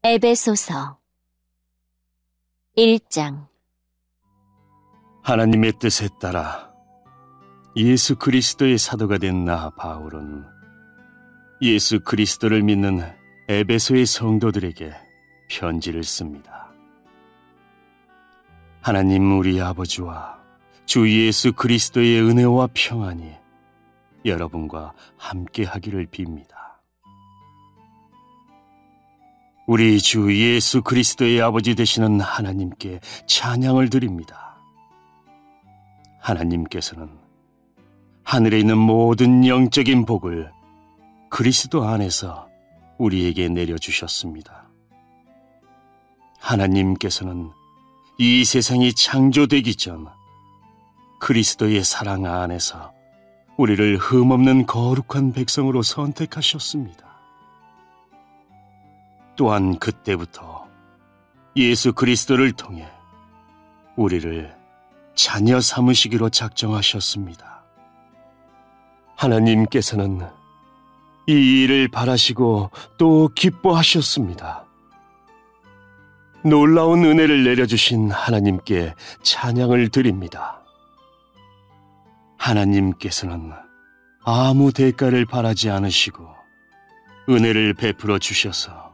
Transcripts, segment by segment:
에베소서 1장. 하나님의 뜻에 따라 예수 그리스도의 사도가 된 나 바울은 예수 그리스도를 믿는 에베소의 성도들에게 편지를 씁니다. 하나님 우리 아버지와 주 예수 그리스도의 은혜와 평안이 여러분과 함께 하기를 빕니다. 우리 주 예수 그리스도의 아버지 되시는 하나님께 찬양을 드립니다. 하나님께서는 하늘에 있는 모든 영적인 복을 그리스도 안에서 우리에게 내려주셨습니다. 하나님께서는 이 세상이 창조되기 전 그리스도의 사랑 안에서 우리를 흠없는 거룩한 백성으로 선택하셨습니다. 또한 그때부터 예수 그리스도를 통해 우리를 자녀 삼으시기로 작정하셨습니다. 하나님께서는 이 일을 바라시고 또 기뻐하셨습니다. 놀라운 은혜를 내려주신 하나님께 찬양을 드립니다. 하나님께서는 아무 대가를 바라지 않으시고 은혜를 베풀어 주셔서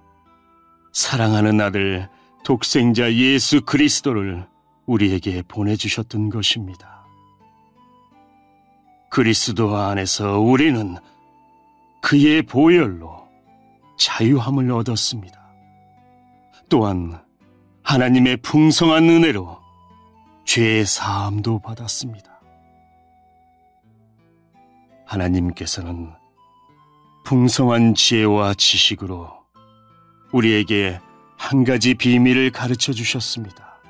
사랑하는 아들 독생자 예수 그리스도를 우리에게 보내주셨던 것입니다. 그리스도 안에서 우리는 그의 보혈로 자유함을 얻었습니다. 또한 하나님의 풍성한 은혜로 죄의 사함도 받았습니다. 하나님께서는 풍성한 지혜와 지식으로 우리에게 한 가지 비밀을 가르쳐 주셨습니다.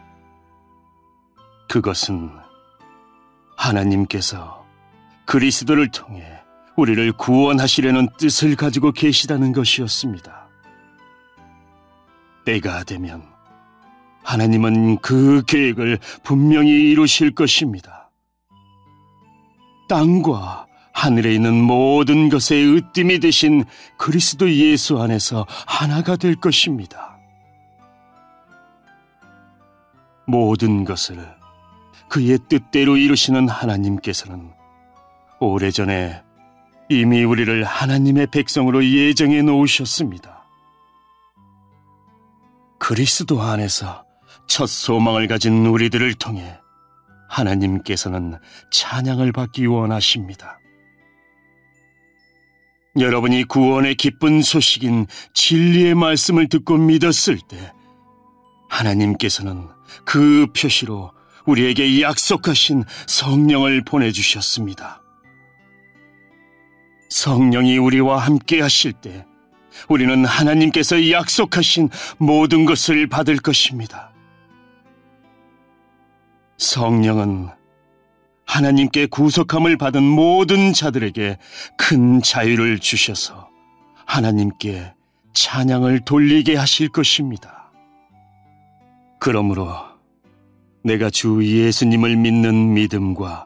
그것은 하나님께서 그리스도를 통해 우리를 구원하시려는 뜻을 가지고 계시다는 것이었습니다. 때가 되면 하나님은 그 계획을 분명히 이루실 것입니다. 땅과 하늘에 있는 모든 것의 으뜸이 되신 그리스도 예수 안에서 하나가 될 것입니다. 모든 것을 그의 뜻대로 이루시는 하나님께서는 오래전에 이미 우리를 하나님의 백성으로 예정해 놓으셨습니다. 그리스도 안에서 첫 소망을 가진 우리들을 통해 하나님께서는 찬양을 받기 원하십니다. 여러분이 구원의 기쁜 소식인 진리의 말씀을 듣고 믿었을 때 하나님께서는 그 표시로 우리에게 약속하신 성령을 보내주셨습니다. 성령이 우리와 함께 하실 때 우리는 하나님께서 약속하신 모든 것을 받을 것입니다. 성령은 하나님께 구속함을 받은 모든 자들에게 큰 자유를 주셔서 하나님께 찬양을 돌리게 하실 것입니다. 그러므로 내가 주 예수님을 믿는 믿음과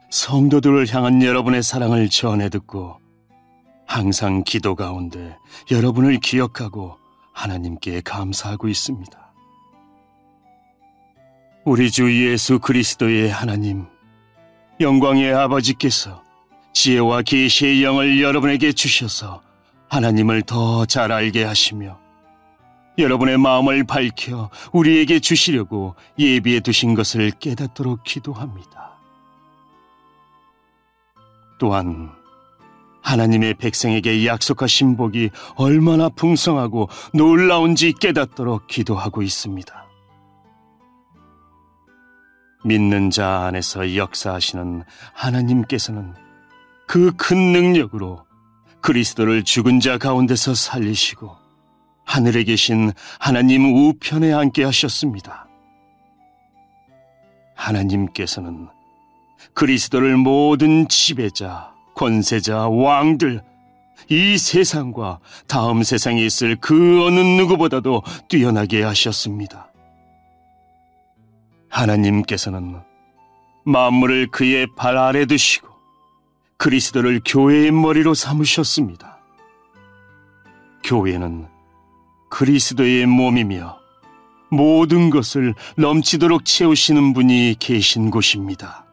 성도들을 향한 여러분의 사랑을 전해 듣고 항상 기도 가운데 여러분을 기억하고 하나님께 감사하고 있습니다. 우리 주 예수 그리스도의 하나님, 영광의 아버지께서 지혜와 계시의 영을 여러분에게 주셔서 하나님을 더 잘 알게 하시며 여러분의 마음을 밝혀 우리에게 주시려고 예비해 두신 것을 깨닫도록 기도합니다. 또한 하나님의 백성에게 약속하신 복이 얼마나 풍성하고 놀라운지 깨닫도록 기도하고 있습니다. 믿는 자 안에서 역사하시는 하나님께서는 그 큰 능력으로 그리스도를 죽은 자 가운데서 살리시고 하늘에 계신 하나님 우편에 앉게 하셨습니다. 하나님께서는 그리스도를 모든 지배자, 권세자, 왕들, 이 세상과 다음 세상에 있을 그 어느 누구보다도 뛰어나게 하셨습니다. 하나님께서는 만물을 그의 발 아래 두시고 그리스도를 교회의 머리로 삼으셨습니다. 교회는 그리스도의 몸이며 모든 것을 넘치도록 채우시는 분이 계신 곳입니다.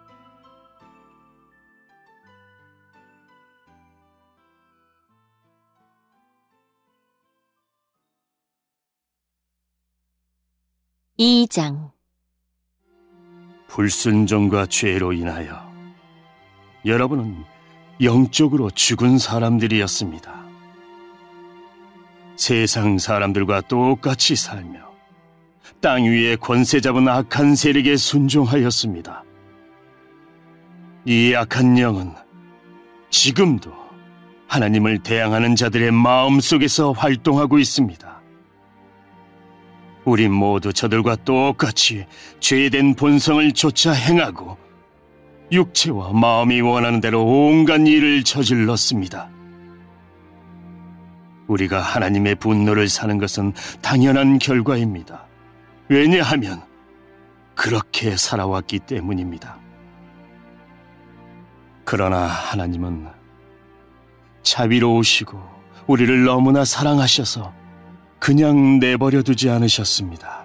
(2장) 불순종과 죄로 인하여 여러분은 영적으로 죽은 사람들이었습니다. 세상 사람들과 똑같이 살며 땅 위에 권세 잡은 악한 세력에 순종하였습니다. 이 악한 영은 지금도 하나님을 대항하는 자들의 마음속에서 활동하고 있습니다. 우리 모두 저들과 똑같이 죄된 본성을 쫓아 행하고 육체와 마음이 원하는 대로 온갖 일을 저질렀습니다. 우리가 하나님의 분노를 사는 것은 당연한 결과입니다. 왜냐하면 그렇게 살아왔기 때문입니다. 그러나 하나님은 자비로우시고 우리를 너무나 사랑하셔서 그냥 내버려 두지 않으셨습니다.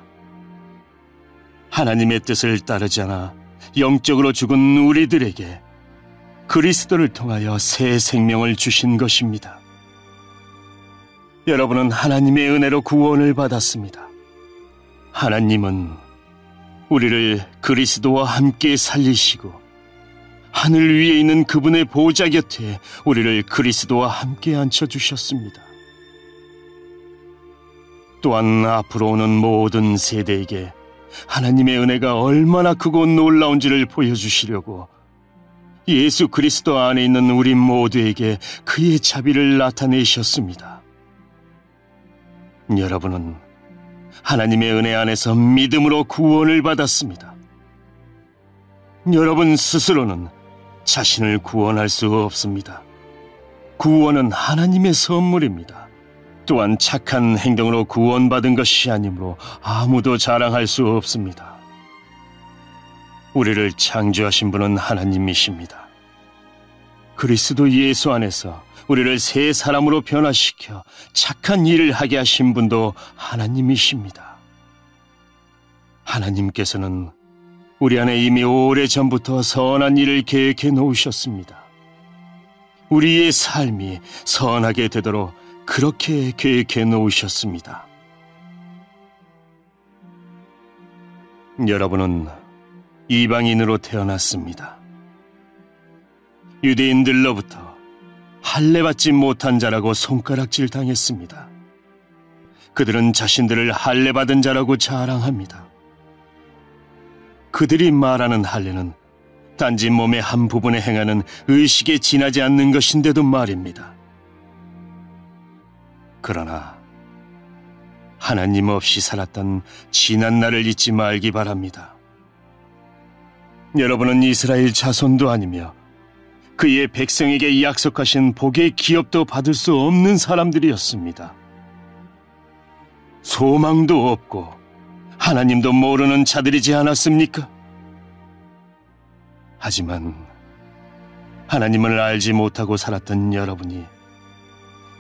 하나님의 뜻을 따르지 않아 영적으로 죽은 우리들에게 그리스도를 통하여 새 생명을 주신 것입니다. 여러분은 하나님의 은혜로 구원을 받았습니다. 하나님은 우리를 그리스도와 함께 살리시고 하늘 위에 있는 그분의 보좌 곁에 우리를 그리스도와 함께 앉혀주셨습니다. 또한 앞으로 오는 모든 세대에게 하나님의 은혜가 얼마나 크고 놀라운지를 보여주시려고 예수 그리스도 안에 있는 우리 모두에게 그의 자비를 나타내셨습니다. 여러분은 하나님의 은혜 안에서 믿음으로 구원을 받았습니다. 여러분 스스로는 자신을 구원할 수 없습니다. 구원은 하나님의 선물입니다. 또한 착한 행동으로 구원받은 것이 아니므로 아무도 자랑할 수 없습니다. 우리를 창조하신 분은 하나님이십니다. 그리스도 예수 안에서 우리를 새 사람으로 변화시켜 착한 일을 하게 하신 분도 하나님이십니다. 하나님께서는 우리 안에 이미 오래전부터 선한 일을 계획해 놓으셨습니다. 우리의 삶이 선하게 되도록 그렇게 계획해 놓으셨습니다. 여러분은 이방인으로 태어났습니다. 유대인들로부터 할례받지 못한 자라고 손가락질 당했습니다. 그들은 자신들을 할례받은 자라고 자랑합니다. 그들이 말하는 할례는 단지 몸의 한 부분에 행하는 의식에 지나지 않는 것인데도 말입니다. 그러나 하나님 없이 살았던 지난 날을 잊지 말기 바랍니다. 여러분은 이스라엘 자손도 아니며 그의 백성에게 약속하신 복의 기업도 받을 수 없는 사람들이었습니다. 소망도 없고 하나님도 모르는 자들이지 않았습니까? 하지만 하나님을 알지 못하고 살았던 여러분이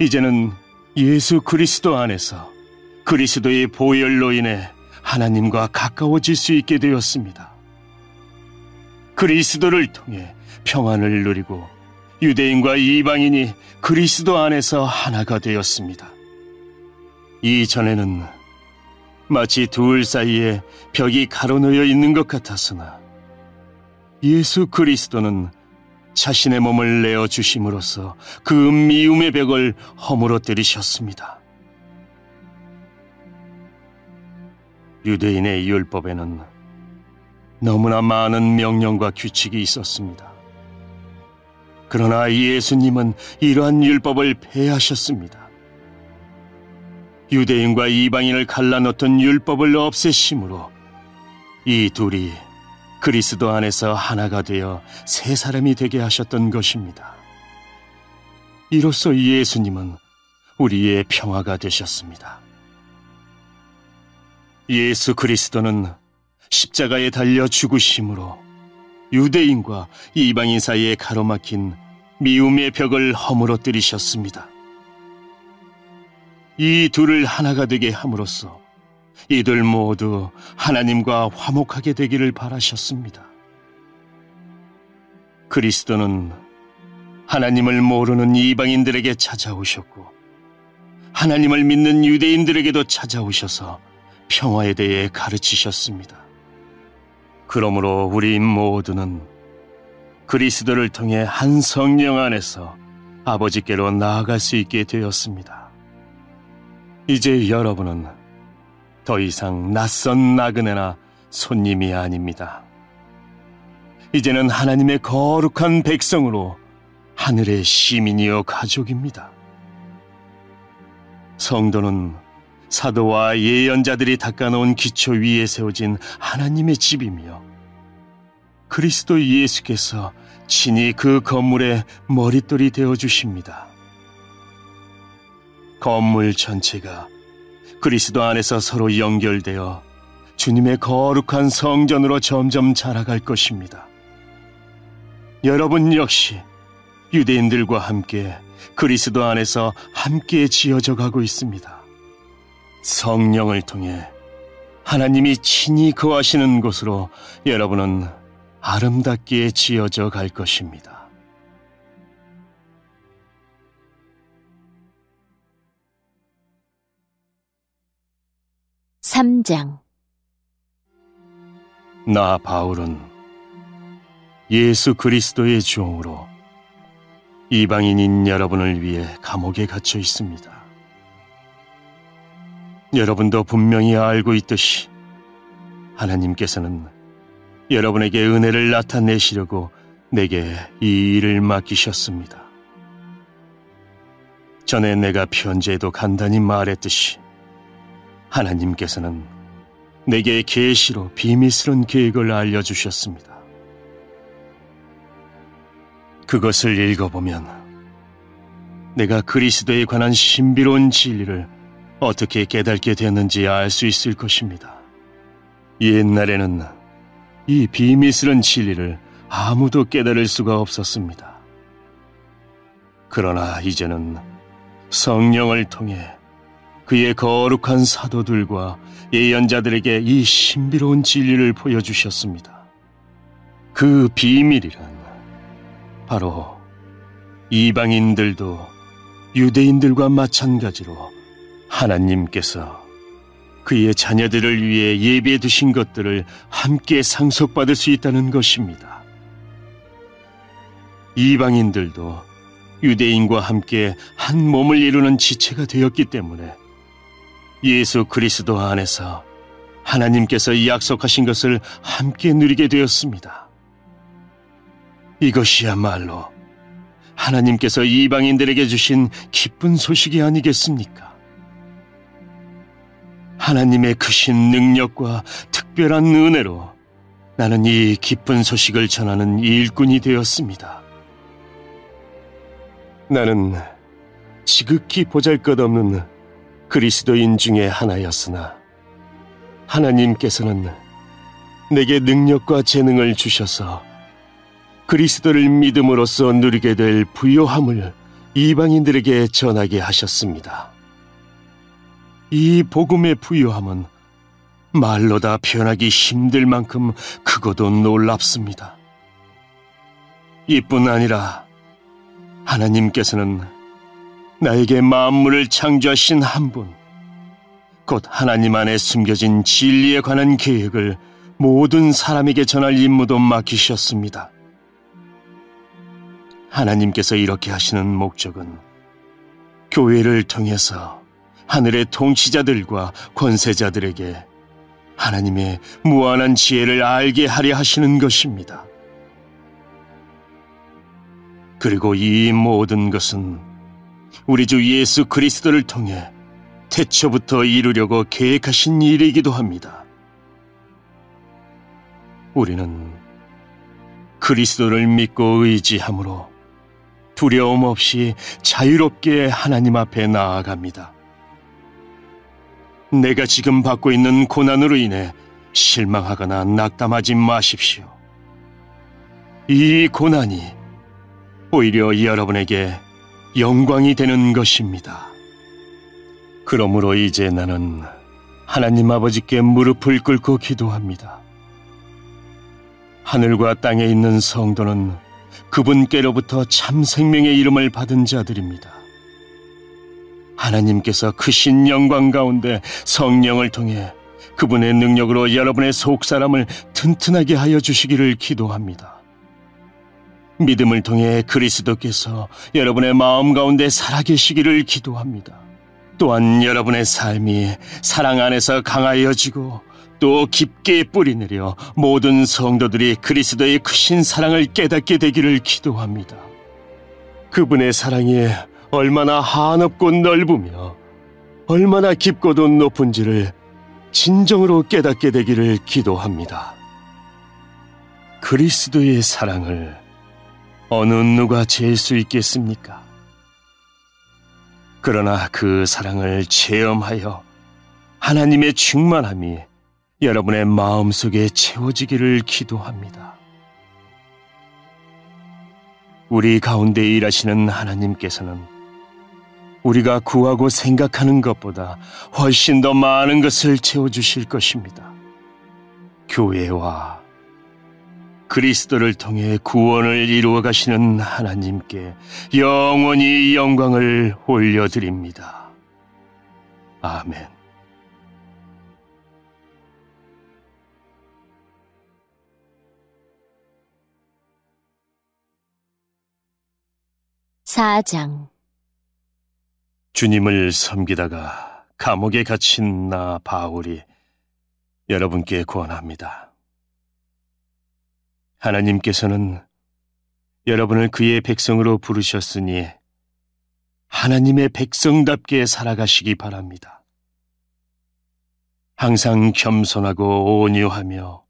이제는 예수 그리스도 안에서 그리스도의 보혈로 인해 하나님과 가까워질 수 있게 되었습니다. 그리스도를 통해 평안을 누리고 유대인과 이방인이 그리스도 안에서 하나가 되었습니다. 이전에는 마치 둘 사이에 벽이 가로놓여 있는 것 같았으나 예수 그리스도는 자신의 몸을 내어주심으로써 그 미움의 벽을 허물어뜨리셨습니다. 유대인의 율법에는 너무나 많은 명령과 규칙이 있었습니다. 그러나 예수님은 이러한 율법을 폐하셨습니다. 유대인과 이방인을 갈라놓던 율법을 없애심으로 이 둘이 그리스도 안에서 하나가 되어 새 사람이 되게 하셨던 것입니다. 이로써 예수님은 우리의 평화가 되셨습니다. 예수 그리스도는 십자가에 달려 죽으심으로 유대인과 이방인 사이에 가로막힌 미움의 벽을 허물어뜨리셨습니다. 이 둘을 하나가 되게 함으로써 이들 모두 하나님과 화목하게 되기를 바라셨습니다. 그리스도는 하나님을 모르는 이방인들에게 찾아오셨고 하나님을 믿는 유대인들에게도 찾아오셔서 평화에 대해 가르치셨습니다. 그러므로 우리 모두는 그리스도를 통해 한 성령 안에서 아버지께로 나아갈 수 있게 되었습니다. 이제 여러분은 더 이상 낯선 나그네나 손님이 아닙니다. 이제는 하나님의 거룩한 백성으로 하늘의 시민이요 가족입니다. 성도는 사도와 예언자들이 닦아놓은 기초 위에 세워진 하나님의 집이며 그리스도 예수께서 친히 그 건물의 머릿돌이 되어주십니다. 건물 전체가 그리스도 안에서 서로 연결되어 주님의 거룩한 성전으로 점점 자라갈 것입니다. 여러분 역시 유대인들과 함께 그리스도 안에서 함께 지어져 가고 있습니다. 성령을 통해 하나님이 친히 거하시는 곳으로 여러분은 아름답게 지어져 갈 것입니다. (3장) 나 바울은 예수 그리스도의 종으로 이방인인 여러분을 위해 감옥에 갇혀 있습니다. 여러분도 분명히 알고 있듯이 하나님께서는 여러분에게 은혜를 나타내시려고 내게 이 일을 맡기셨습니다. 전에 내가 편지에도 간단히 말했듯이 하나님께서는 내게 계시로 비밀스러운 계획을 알려주셨습니다. 그것을 읽어보면 내가 그리스도에 관한 신비로운 진리를 어떻게 깨닫게 되었는지 알 수 있을 것입니다. 옛날에는 이 비밀스러운 진리를 아무도 깨달을 수가 없었습니다. 그러나 이제는 성령을 통해 그의 거룩한 사도들과 예언자들에게 이 신비로운 진리를 보여주셨습니다. 그 비밀이란 바로 이방인들도 유대인들과 마찬가지로 하나님께서 그의 자녀들을 위해 예비해 두신 것들을 함께 상속받을 수 있다는 것입니다. 이방인들도 유대인과 함께 한 몸을 이루는 지체가 되었기 때문에 예수 그리스도 안에서 하나님께서 약속하신 것을 함께 누리게 되었습니다. 이것이야말로 하나님께서 이방인들에게 주신 기쁜 소식이 아니겠습니까? 하나님의 크신 능력과 특별한 은혜로 나는 이 기쁜 소식을 전하는 일꾼이 되었습니다. 나는 지극히 보잘것없는 그리스도인 중에 하나였으나 하나님께서는 내게 능력과 재능을 주셔서 그리스도를 믿음으로써 누리게 될 부요함을 이방인들에게 전하게 하셨습니다. 이 복음의 부요함은 말로 다 표현하기 힘들 만큼 크고도 놀랍습니다. 이뿐 아니라 하나님께서는 나에게 만물을 창조하신 한 분, 곧 하나님 안에 숨겨진 진리에 관한 계획을 모든 사람에게 전할 임무도 맡기셨습니다. 하나님께서 이렇게 하시는 목적은 교회를 통해서 하늘의 통치자들과 권세자들에게 하나님의 무한한 지혜를 알게 하려 하시는 것입니다. 그리고 이 모든 것은 우리 주 예수 그리스도를 통해 태초부터 이루려고 계획하신 일이기도 합니다. 우리는 그리스도를 믿고 의지함으로 두려움 없이 자유롭게 하나님 앞에 나아갑니다. 내가 지금 받고 있는 고난으로 인해 실망하거나 낙담하지 마십시오. 이 고난이 오히려 여러분에게 영광이 되는 것입니다. 그러므로 이제 나는 하나님 아버지께 무릎을 꿇고 기도합니다. 하늘과 땅에 있는 성도는 그분께로부터 참 생명의 이름을 받은 자들입니다. 하나님께서 크신 영광 가운데 성령을 통해 그분의 능력으로 여러분의 속사람을 튼튼하게 하여 주시기를 기도합니다. 믿음을 통해 그리스도께서 여러분의 마음 가운데 살아계시기를 기도합니다. 또한 여러분의 삶이 사랑 안에서 강하여지고 또 깊게 뿌리내려 모든 성도들이 그리스도의 크신 사랑을 깨닫게 되기를 기도합니다. 그분의 사랑이 얼마나 한없고 넓으며 얼마나 깊고도 높은지를 진정으로 깨닫게 되기를 기도합니다. 그리스도의 사랑을 어느 누가 잴 수 있겠습니까? 그러나 그 사랑을 체험하여 하나님의 충만함이 여러분의 마음속에 채워지기를 기도합니다. 우리 가운데 일하시는 하나님께서는 우리가 구하고 생각하는 것보다 훨씬 더 많은 것을 채워주실 것입니다. 교회와 그리스도를 통해 구원을 이루어 가시는 하나님께 영원히 영광을 올려드립니다. 아멘. 사장. 주님을 섬기다가 감옥에 갇힌 나 바울이 여러분께 권합니다. 하나님께서는 여러분을 그의 백성으로 부르셨으니 하나님의 백성답게 살아가시기 바랍니다. 항상 겸손하고 온유하며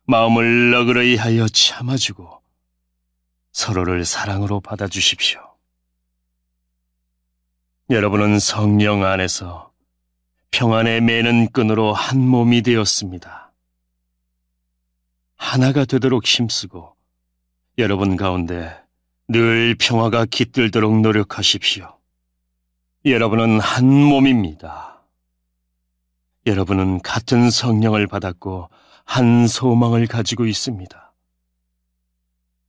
마음을 너그러이 하여 참아주고 서로를 사랑으로 받아주십시오. 여러분은 성령 안에서 평안의 매는 끈으로 한 몸이 되었습니다. 하나가 되도록 힘쓰고 여러분 가운데 늘 평화가 깃들도록 노력하십시오. 여러분은 한 몸입니다. 여러분은 같은 성령을 받았고 한 소망을 가지고 있습니다.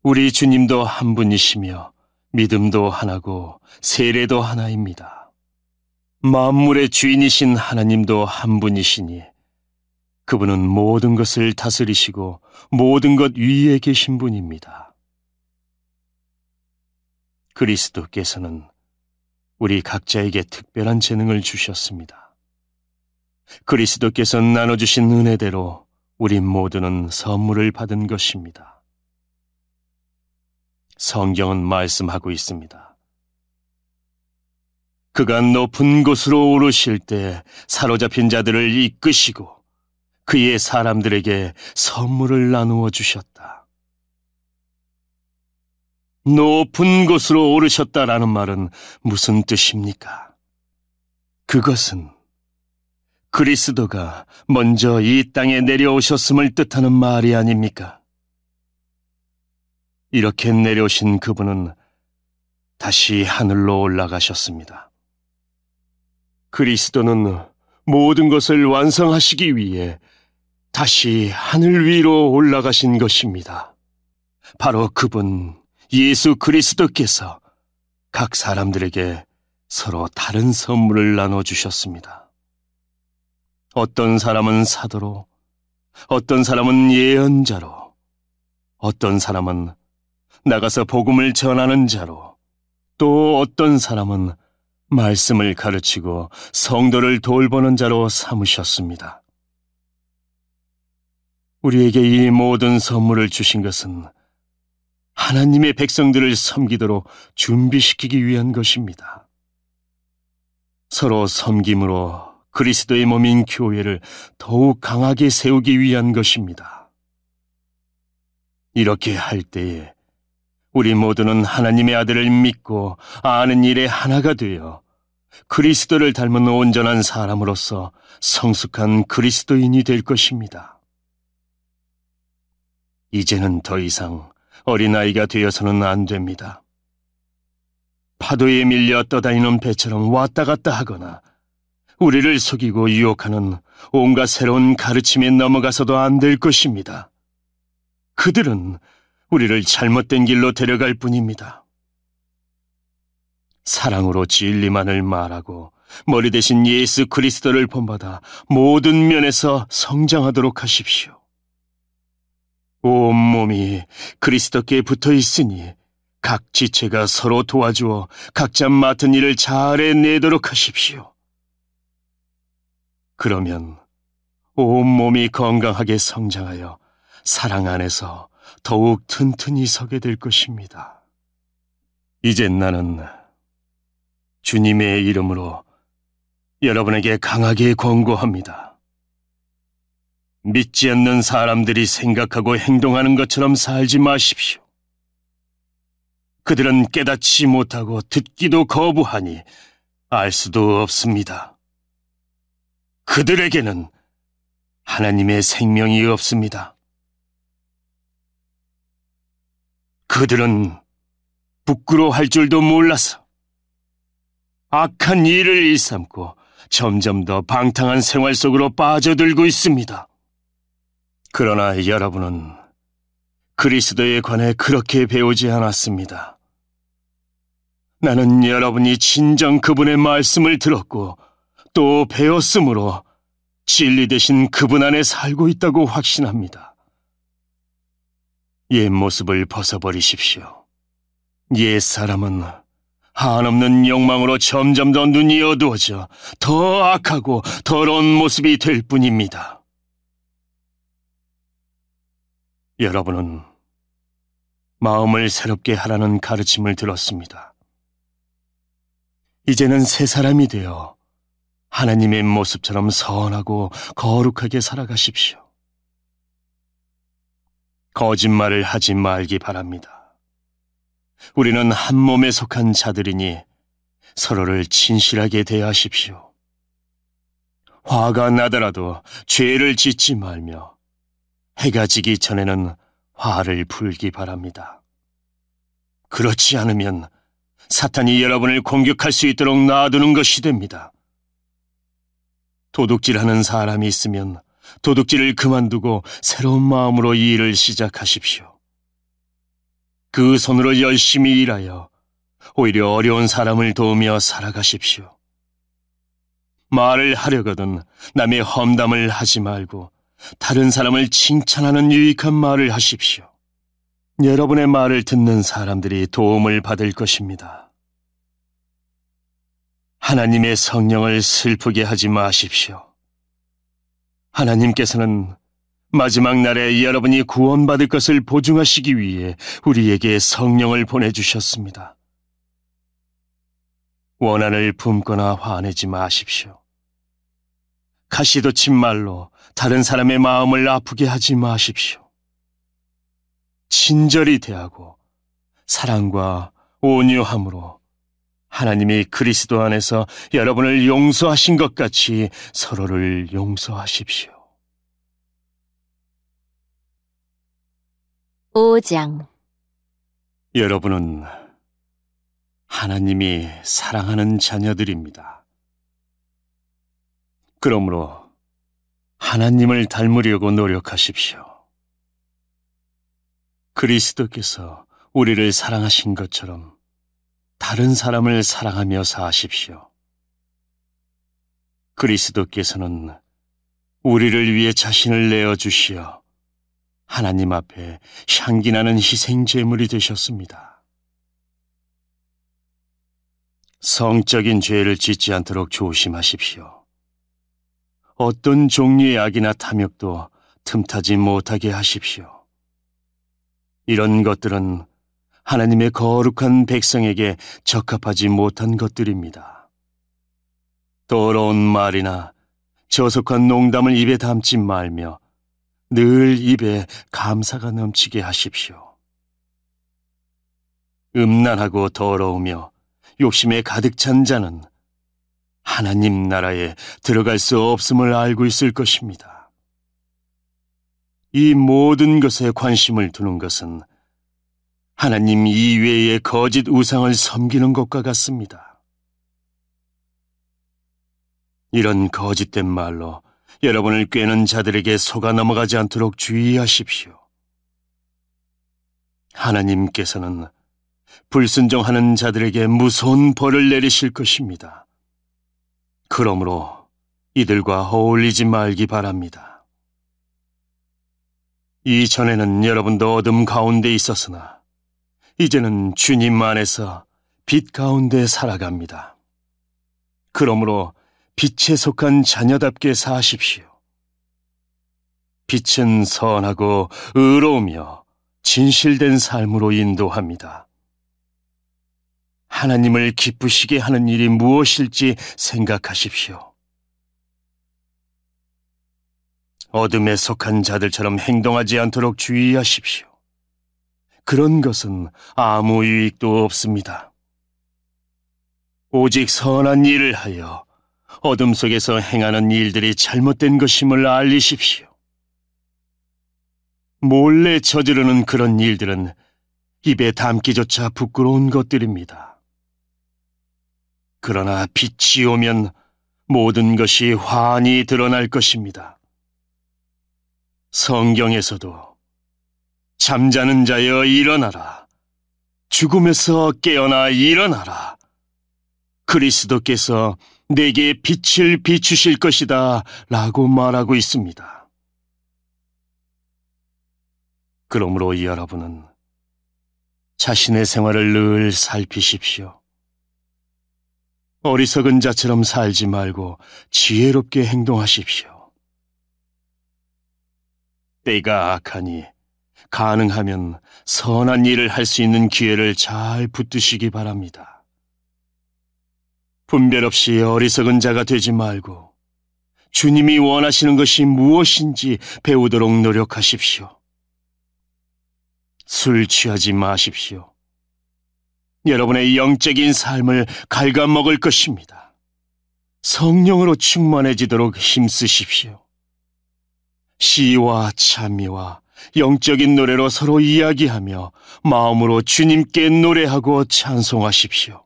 우리 주님도 한 분이시며 믿음도 하나고 세례도 하나입니다. 만물의 주인이신 하나님도 한 분이시니 그분은 모든 것을 다스리시고 모든 것 위에 계신 분입니다. 그리스도께서는 우리 각자에게 특별한 재능을 주셨습니다. 그리스도께서 나눠주신 은혜대로 우리 모두는 선물을 받은 것입니다. 성경은 말씀하고 있습니다. 그가 높은 곳으로 오르실 때 사로잡힌 자들을 이끄시고 그의 사람들에게 선물을 나누어 주셨다. 높은 곳으로 오르셨다라는 말은 무슨 뜻입니까? 그것은 그리스도가 먼저 이 땅에 내려오셨음을 뜻하는 말이 아닙니까? 이렇게 내려오신 그분은 다시 하늘로 올라가셨습니다. 그리스도는 모든 것을 완성하시기 위해 다시 하늘 위로 올라가신 것입니다. 바로 그분 예수 그리스도께서 각 사람들에게 서로 다른 선물을 나눠주셨습니다. 어떤 사람은 사도로, 어떤 사람은 예언자로, 어떤 사람은 나가서 복음을 전하는 자로, 또 어떤 사람은 말씀을 가르치고 성도를 돌보는 자로 삼으셨습니다. 우리에게 이 모든 선물을 주신 것은 하나님의 백성들을 섬기도록 준비시키기 위한 것입니다. 서로 섬김으로 그리스도의 몸인 교회를 더욱 강하게 세우기 위한 것입니다. 이렇게 할 때에 우리 모두는 하나님의 아들을 믿고 아는 일에 하나가 되어 그리스도를 닮은 온전한 사람으로서 성숙한 그리스도인이 될 것입니다. 이제는 더 이상 어린아이가 되어서는 안 됩니다. 파도에 밀려 떠다니는 배처럼 왔다 갔다 하거나 우리를 속이고 유혹하는 온갖 새로운 가르침에 넘어가서도 안 될 것입니다. 그들은 우리를 잘못된 길로 데려갈 뿐입니다. 사랑으로 진리만을 말하고 머리 대신 예수 그리스도를 본받아 모든 면에서 성장하도록 하십시오. 온 몸이 그리스도께 붙어 있으니 각 지체가 서로 도와주어 각자 맡은 일을 잘 해내도록 하십시오. 그러면 온 몸이 건강하게 성장하여 사랑 안에서 더욱 튼튼히 서게 될 것입니다. 이젠 나는 주님의 이름으로 여러분에게 강하게 권고합니다. 믿지 않는 사람들이 생각하고 행동하는 것처럼 살지 마십시오. 그들은 깨닫지 못하고 듣기도 거부하니 알 수도 없습니다. 그들에게는 하나님의 생명이 없습니다. 그들은 부끄러워할 줄도 몰라서 악한 일을 일삼고 점점 더 방탕한 생활 속으로 빠져들고 있습니다. 그러나 여러분은 그리스도에 관해 그렇게 배우지 않았습니다. 나는 여러분이 진정 그분의 말씀을 들었고 또 배웠으므로 진리 대신 그분 안에 살고 있다고 확신합니다. 옛 모습을 벗어버리십시오. 옛 사람은 한없는 욕망으로 점점 더 눈이 어두워져 더 악하고 더러운 모습이 될 뿐입니다. 여러분은 마음을 새롭게 하라는 가르침을 들었습니다. 이제는 새 사람이 되어 하나님의 모습처럼 선하고 거룩하게 살아가십시오. 거짓말을 하지 말기 바랍니다. 우리는 한 몸에 속한 자들이니 서로를 진실하게 대하십시오. 화가 나더라도 죄를 짓지 말며 해가 지기 전에는 화를 풀기 바랍니다. 그렇지 않으면 사탄이 여러분을 공격할 수 있도록 놔두는 것이 됩니다. 도둑질하는 사람이 있으면 도둑질을 그만두고 새로운 마음으로 이 일을 시작하십시오. 그 손으로 열심히 일하여 오히려 어려운 사람을 도우며 살아가십시오. 말을 하려거든 남의 험담을 하지 말고 다른 사람을 칭찬하는 유익한 말을 하십시오. 여러분의 말을 듣는 사람들이 도움을 받을 것입니다. 하나님의 성령을 슬프게 하지 마십시오. 하나님께서는 마지막 날에 여러분이 구원받을 것을 보증하시기 위해 우리에게 성령을 보내주셨습니다. 원한을 품거나 화내지 마십시오. 가시돋친 말로 다른 사람의 마음을 아프게 하지 마십시오. 친절히 대하고 사랑과 온유함으로 하나님이 그리스도 안에서 여러분을 용서하신 것 같이 서로를 용서하십시오. 5장. 여러분은 하나님이 사랑하는 자녀들입니다. 그러므로 하나님을 닮으려고 노력하십시오. 그리스도께서 우리를 사랑하신 것처럼 다른 사람을 사랑하며 사십시오. 그리스도께서는 우리를 위해 자신을 내어주시어 하나님 앞에 향기나는 희생 제물이 되셨습니다. 성적인 죄를 짓지 않도록 조심하십시오. 어떤 종류의 악이나 탐욕도 틈타지 못하게 하십시오. 이런 것들은 하나님의 거룩한 백성에게 적합하지 못한 것들입니다. 더러운 말이나 저속한 농담을 입에 담지 말며 늘 입에 감사가 넘치게 하십시오. 음란하고 더러우며 욕심에 가득 찬 자는 하나님 나라에 들어갈 수 없음을 알고 있을 것입니다. 이 모든 것에 관심을 두는 것은 하나님 이외의 거짓 우상을 섬기는 것과 같습니다. 이런 거짓된 말로 여러분을 꾀는 자들에게 속아 넘어가지 않도록 주의하십시오. 하나님께서는 불순종하는 자들에게 무서운 벌을 내리실 것입니다. 그러므로 이들과 어울리지 말기 바랍니다. 이전에는 여러분도 어둠 가운데 있었으나 이제는 주님 안에서 빛 가운데 살아갑니다. 그러므로 빛에 속한 자녀답게 사십시오. 빛은 선하고 의로우며 진실된 삶으로 인도합니다. 하나님을 기쁘시게 하는 일이 무엇일지 생각하십시오. 어둠에 속한 자들처럼 행동하지 않도록 주의하십시오. 그런 것은 아무 유익도 없습니다. 오직 선한 일을 하여 어둠 속에서 행하는 일들이 잘못된 것임을 알리십시오. 몰래 저지르는 그런 일들은 입에 담기조차 부끄러운 것들입니다. 그러나 빛이 오면 모든 것이 환히 드러날 것입니다. 성경에서도 잠자는 자여 일어나라, 죽음에서 깨어나 일어나라, 그리스도께서 내게 빛을 비추실 것이다 라고 말하고 있습니다. 그러므로 여러분은 자신의 생활을 늘 살피십시오. 어리석은 자처럼 살지 말고 지혜롭게 행동하십시오. 때가 악하니 가능하면 선한 일을 할 수 있는 기회를 잘 붙드시기 바랍니다. 분별 없이 어리석은 자가 되지 말고 주님이 원하시는 것이 무엇인지 배우도록 노력하십시오. 술 취하지 마십시오. 여러분의 영적인 삶을 갉아먹을 것입니다. 성령으로 충만해지도록 힘쓰십시오. 시와 찬미와 영적인 노래로 서로 이야기하며 마음으로 주님께 노래하고 찬송하십시오.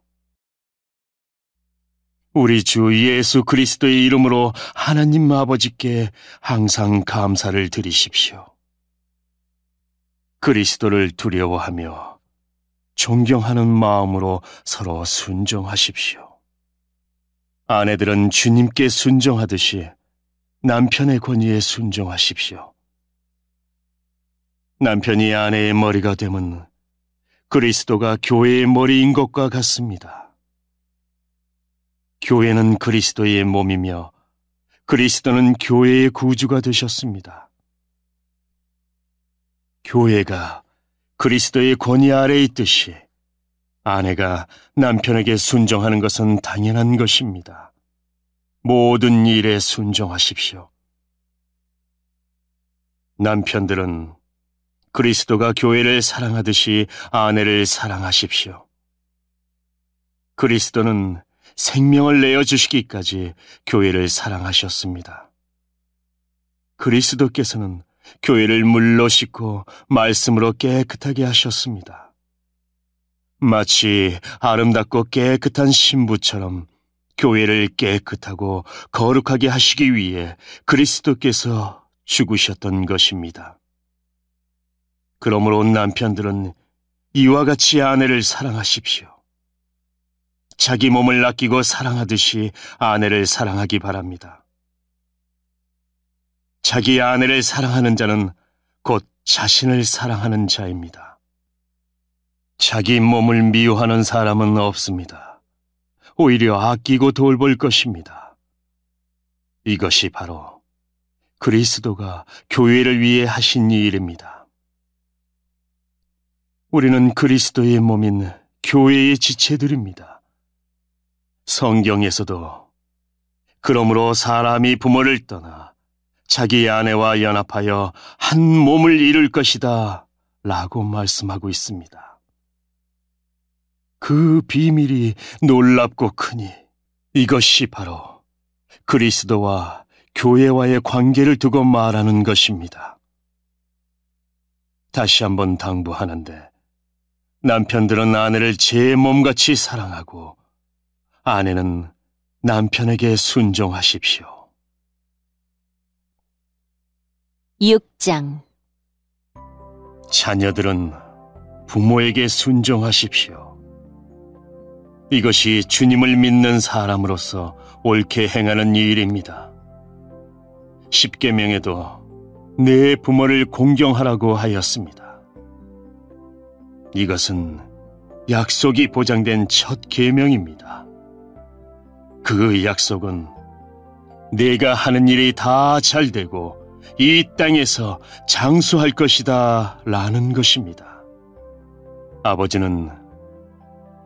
우리 주 예수 그리스도의 이름으로 하나님 아버지께 항상 감사를 드리십시오. 그리스도를 두려워하며 존경하는 마음으로 서로 순종하십시오. 아내들은 주님께 순종하듯이 남편의 권위에 순종하십시오. 남편이 아내의 머리가 되면 그리스도가 교회의 머리인 것과 같습니다. 교회는 그리스도의 몸이며 그리스도는 교회의 구주가 되셨습니다. 교회가 그리스도의 권위 아래에 있듯이 아내가 남편에게 순종하는 것은 당연한 것입니다. 모든 일에 순종하십시오. 남편들은 그리스도가 교회를 사랑하듯이 아내를 사랑하십시오. 그리스도는 생명을 내어주시기까지 교회를 사랑하셨습니다. 그리스도께서는 교회를 물로 씻고 말씀으로 깨끗하게 하셨습니다. 마치 아름답고 깨끗한 신부처럼 교회를 깨끗하고 거룩하게 하시기 위해 그리스도께서 죽으셨던 것입니다. 그러므로 남편들은 이와 같이 아내를 사랑하십시오. 자기 몸을 아끼고 사랑하듯이 아내를 사랑하기 바랍니다. 자기 아내를 사랑하는 자는 곧 자신을 사랑하는 자입니다. 자기 몸을 미워하는 사람은 없습니다. 오히려 아끼고 돌볼 것입니다. 이것이 바로 그리스도가 교회를 위해 하신 일입니다. 우리는 그리스도의 몸인 교회의 지체들입니다. 성경에서도 그러므로 사람이 부모를 떠나 자기 아내와 연합하여 한 몸을 이룰 것이다 라고 말씀하고 있습니다. 그 비밀이 놀랍고 크니 이것이 바로 그리스도와 교회와의 관계를 두고 말하는 것입니다. 다시 한번 당부하는데 남편들은 아내를 제 몸같이 사랑하고 아내는 남편에게 순종하십시오. 6장. 자녀들은 부모에게 순종하십시오. 이것이 주님을 믿는 사람으로서 옳게 행하는 일입니다. 십계명에도 내 부모를 공경하라고 하였습니다. 이것은 약속이 보장된 첫 계명입니다. 그 약속은 내가 하는 일이 다 잘되고 이 땅에서 장수할 것이다 라는 것입니다. 아버지는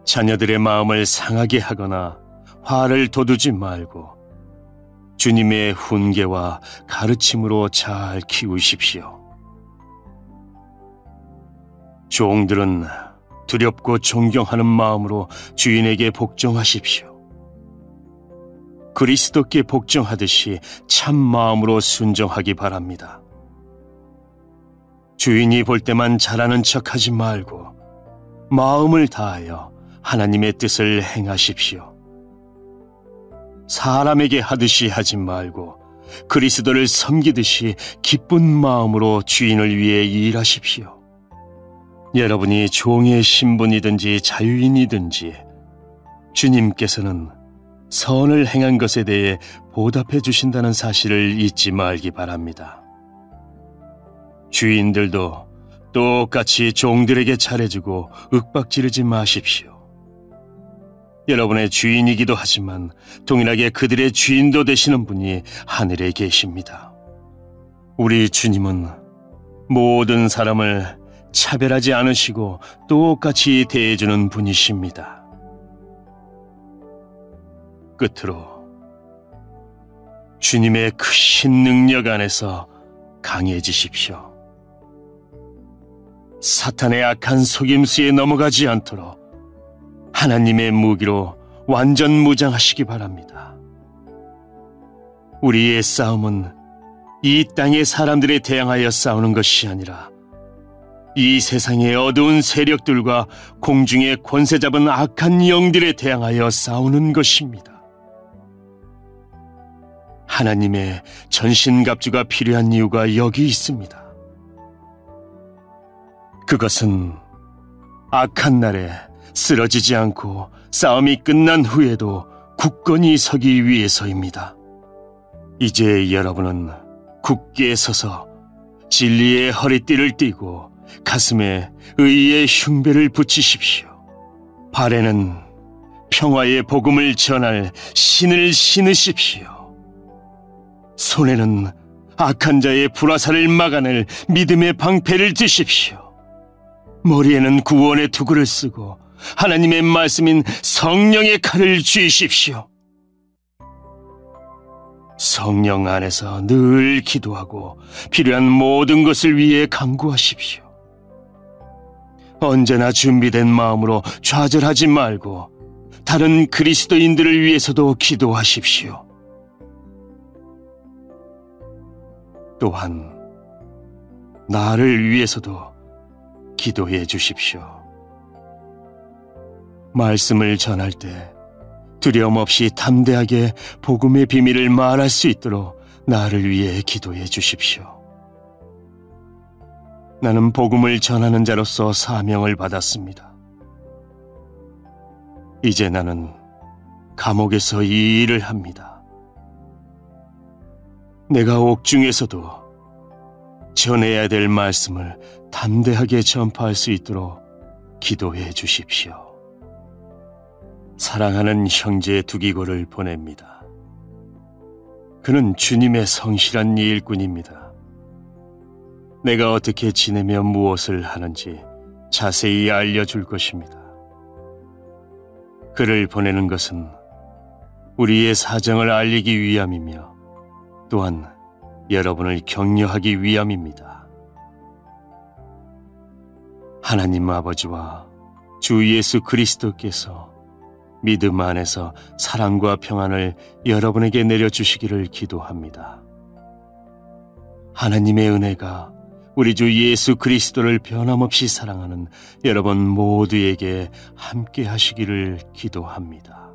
자녀들의 마음을 상하게 하거나 화를 돋우지 말고 주님의 훈계와 가르침으로 잘 키우십시오. 종들은 두렵고 존경하는 마음으로 주인에게 복종하십시오. 그리스도께 복종하듯이 참 마음으로 순종하기 바랍니다. 주인이 볼 때만 잘하는 척하지 말고 마음을 다하여 하나님의 뜻을 행하십시오. 사람에게 하듯이 하지 말고 그리스도를 섬기듯이 기쁜 마음으로 주인을 위해 일하십시오. 여러분이 종의 신분이든지 자유인이든지 주님께서는 선을 행한 것에 대해 보답해 주신다는 사실을 잊지 말기 바랍니다. 주인들도 똑같이 종들에게 잘해주고 윽박지르지 마십시오. 여러분의 주인이기도 하지만 동일하게 그들의 주인도 되시는 분이 하늘에 계십니다. 우리 주님은 모든 사람을 차별하지 않으시고 똑같이 대해주는 분이십니다. 끝으로 주님의 크신 능력 안에서 강해지십시오. 사탄의 악한 속임수에 넘어가지 않도록 하나님의 무기로 완전 무장하시기 바랍니다. 우리의 싸움은 이 땅의 사람들에 대항하여 싸우는 것이 아니라 이 세상의 어두운 세력들과 공중의 권세 잡은 악한 영들에 대항하여 싸우는 것입니다. 하나님의 전신갑주가 필요한 이유가 여기 있습니다. 그것은 악한 날에 쓰러지지 않고 싸움이 끝난 후에도 굳건히 서기 위해서입니다. 이제 여러분은 굳게 서서 진리의 허리띠를 띠고 가슴에 의의 흉배를 붙이십시오. 발에는 평화의 복음을 전할 신을 신으십시오. 손에는 악한 자의 불화살을 막아낼 믿음의 방패를 드십시오. 머리에는 구원의 투구를 쓰고 하나님의 말씀인 성령의 칼을 쥐십시오. 성령 안에서 늘 기도하고 필요한 모든 것을 위해 간구하십시오. 언제나 준비된 마음으로 좌절하지 말고 다른 그리스도인들을 위해서도 기도하십시오. 또한 나를 위해서도 기도해 주십시오. 말씀을 전할 때 두려움 없이 담대하게 복음의 비밀을 말할 수 있도록 나를 위해 기도해 주십시오. 나는 복음을 전하는 자로서 사명을 받았습니다. 이제 나는 감옥에서 이 일을 합니다. 내가 옥중에서도 전해야 될 말씀을 담대하게 전파할 수 있도록 기도해 주십시오. 사랑하는 형제 두기고를 보냅니다. 그는 주님의 성실한 일꾼입니다. 내가 어떻게 지내며 무엇을 하는지 자세히 알려줄 것입니다. 그를 보내는 것은 우리의 사정을 알리기 위함이며 또한 여러분을 격려하기 위함입니다. 하나님 아버지와 주 예수 그리스도께서 믿음 안에서 사랑과 평안을 여러분에게 내려주시기를 기도합니다. 하나님의 은혜가 우리 주 예수 그리스도를 변함없이 사랑하는 여러분 모두에게 함께 하시기를 기도합니다.